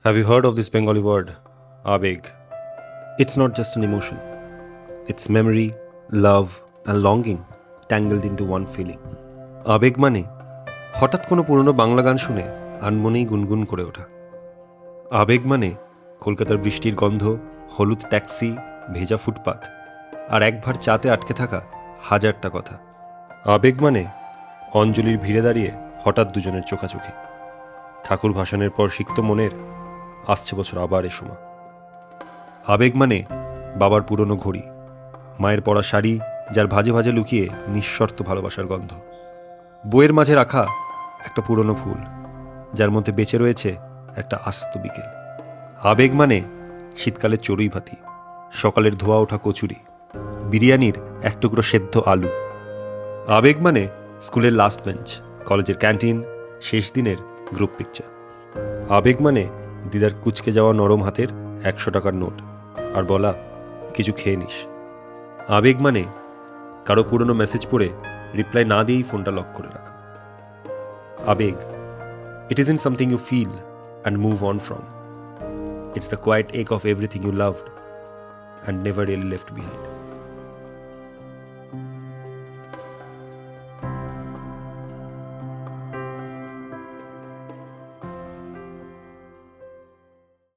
Have you heard of this Bengali word, abeg? It's not just an emotion, it's memory, love, and longing tangled into one feeling. আবেগ মানে হঠাৎ কোনো পুরনো বাংলা গান শুনে আনমনেই গুনগুন করে ওঠা। আবেগ মানে কলকাতার বৃষ্টির গন্ধ, হলুদ ট্যাক্সি, ভেজা ফুটপাত আর একবার চাতে আটকে থাকা হাজারটা কথা। আবেগ মানে অঞ্জলির ভিড়ে দাঁড়িয়ে হঠাৎ দুজনের চোখাচোখি, ঠাকুর ভাসানের পর সিক্ত মনের আসছে বছর আবার এ সময়। আবেগ মানে বাবার পুরনো ঘড়ি, মায়ের পরা শাড়ি যার ভাজে ভাজে লুকিয়ে নিঃশর্ত ভালোবাসার গন্ধ, বইয়ের মাঝে রাখা একটা পুরনো ফুল যার মধ্যে বেঁচে রয়েছে একটা আস্ত বিকেল। আবেগ মানে শীতকালের চড়ুই ভাতি, সকালের ধোয়া ওঠা কচুরি, বিরিয়ানির এক টুকরো সেদ্ধ আলু। আবেগ মানে স্কুলের লাস্ট বেঞ্চ, কলেজের ক্যান্টিন, শেষ দিনের গ্রুপ পিকচার। আবেগ মানে দিদার কুচকে যাওয়া নরম হাতের 100 টাকার নোট আর বলা কিছু খেয়ে নিস। আবেগ মানে কারো পুরনো মেসেজ পড়ে রিপ্লাই না দিয়েই ফোনটা লক করে রাখা। আবেগ, it isn't something you feel and move on from. It's the quiet ache of everything you loved and never really left behind.